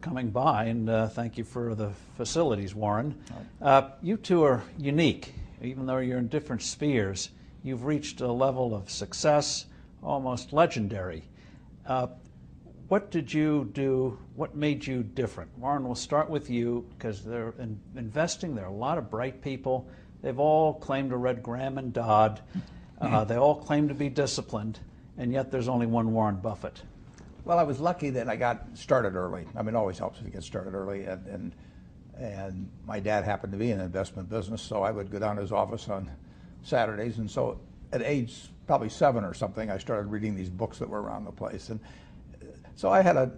coming by, and thank you for the facilities, Warren. You two are unique. Even though you're in different spheres, you've reached a level of success almost legendary. What did you do? What made you different? Warren, we'll start with you, because they're in investing. There are a lot of bright people. They've all claimed to read Graham and Dodd. They all claim to be disciplined, and yet there's only one Warren Buffett. Well, I was lucky that I got started early. I mean, it always helps if you get started early. And my dad happened to be in the investment business, so I would go down to his office on Saturdays. And so at age probably 7 or something, I started reading these books that were around the place. And so I had a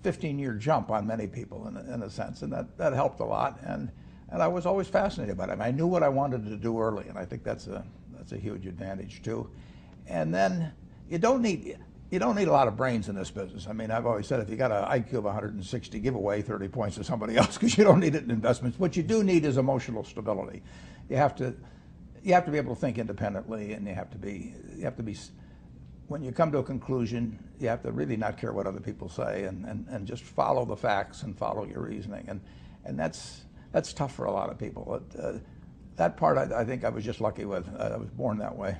15-year jump on many people in a sense, and that helped a lot. And I was always fascinated by it. I mean, I knew what I wanted to do early, and I think that's a huge advantage too. And then you don't need a lot of brains in this business. I mean, I've always said if you got an IQ of 160, give away 30 points to somebody else, because you don't need it in investments. What you do need is emotional stability. You have to be able to think independently, and you have to be when you come to a conclusion, you have to really not care what other people say, and just follow the facts and follow your reasoning. And that's tough for a lot of people. That part I think I was just lucky with. I was born that way.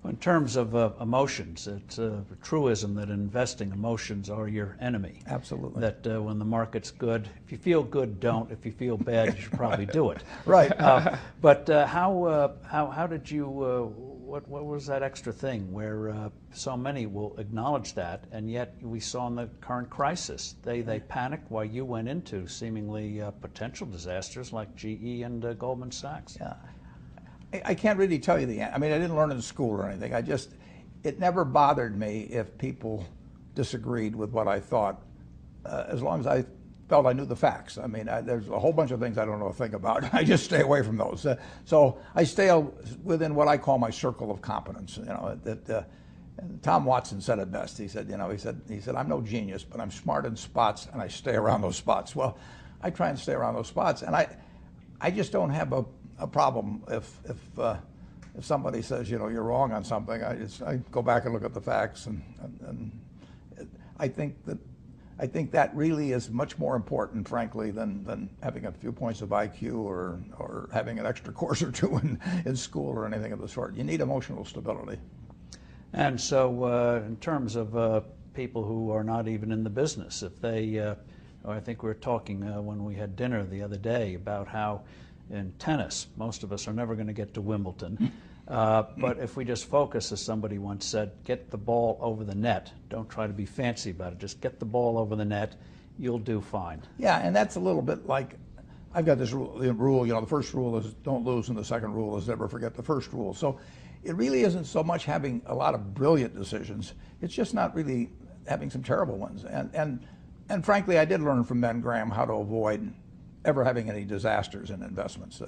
In terms of emotions, it's a truism that in investing, emotions are your enemy. Absolutely. That when the market's good, if you feel good, don't. If you feel bad, you should probably do it. Right. But how did you? What was that extra thing where so many will acknowledge that, and yet we saw in the current crisis they panicked while you went into seemingly potential disasters like GE and Goldman Sachs. Yeah. I can't really tell you I mean, I didn't learn in school or anything. It never bothered me if people disagreed with what I thought, as long as I felt I knew the facts. I mean, there's a whole bunch of things I don't know a thing about. I just stay away from those. So I stay within what I call my circle of competence. You know, and Tom Watson said it best. He said, I'm no genius, but I'm smart in spots, and I stay around those spots. Well, I try and stay around those spots, and I just don't have a problem if somebody says, you're wrong on something. I go back and look at the facts, and I think that really is much more important, frankly, than having a few points of IQ or having an extra course or two in school or anything of the sort. You need emotional stability. And so in terms of people who are not even in the business, if they, I think we were talking when we had dinner the other day about how in tennis, most of us are never going to get to Wimbledon. But if we just focus, as somebody once said, get the ball over the net. Don't try to be fancy about it. Just get the ball over the net. You'll do fine. Yeah, and that's a little bit like, I've got this rule, the first rule is don't lose, and the second rule is never forget the first rule. So it really isn't so much having a lot of brilliant decisions. It's just not really having some terrible ones. And frankly, I did learn from Ben Graham how to avoid ever having any disasters in investments.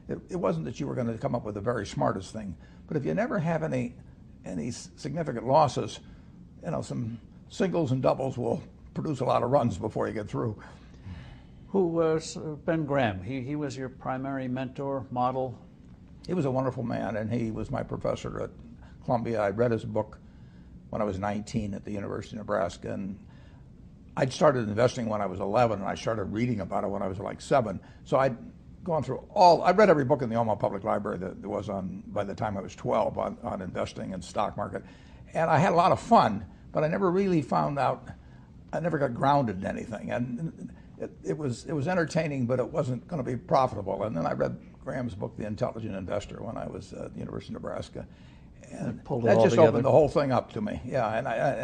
It wasn't that you were going to come up with the very smartest thing, but if you never have any significant losses, some singles and doubles will produce a lot of runs before you get through. Who was Ben Graham? He was your primary mentor, model? He was a wonderful man, and he was my professor at Columbia. I read his book when I was 19 at the University of Nebraska, and I'd started investing when I was 11, and I started reading about it when I was like 7. So I'd gone through I read every book in the Omaha Public Library that there was by the time I was 12 on investing and stock market. And I had a lot of fun, but I never really I never got grounded in anything. And it was entertaining, but it wasn't going to be profitable. And then I read Graham's book, The Intelligent Investor, when I was at the University of Nebraska. And that just opened the whole thing up to me. Yeah,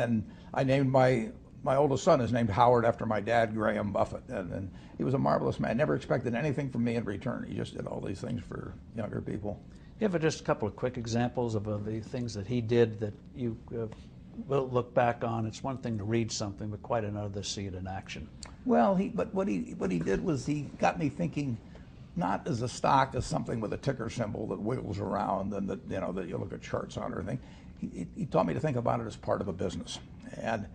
and I named my oldest son is named Howard after my dad, Graham Buffett, and he was a marvelous man. Never expected anything from me in return. He just did all these things for younger people. You have just a couple of quick examples of the things that he did that you will look back on? It's one thing to read something, but quite another to see it in action. Well, but what he did was he got me thinking, not as a stock as something with a ticker symbol that wiggles around and that that you look at charts on or anything. He taught me to think about it as part of a business, and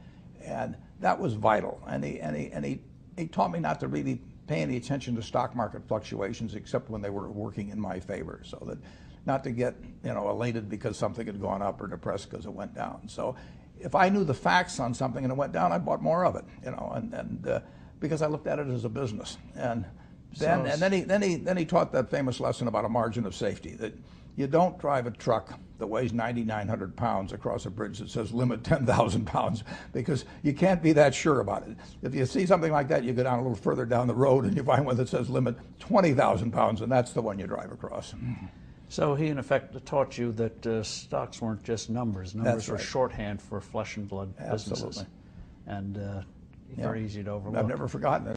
that was vital. And he taught me not to really pay any attention to stock market fluctuations except when they were working in my favor, so that not to get elated because something had gone up or depressed because it went down. So if I knew the facts on something and it went down, I bought more of it, you know, and because I looked at it as a business. And then he taught that famous lesson about a margin of safety, that you don't drive a truck that weighs 9,900 pounds across a bridge that says limit 10,000 pounds, because you can't be that sure about it. If you see something like that, you go down a little further down the road and you find one that says limit 20,000 pounds, and that's the one you drive across. So he, in effect, taught you that stocks weren't just numbers. Numbers were shorthand for flesh and blood businesses. Absolutely. And very easy to overlook. I've never forgotten it.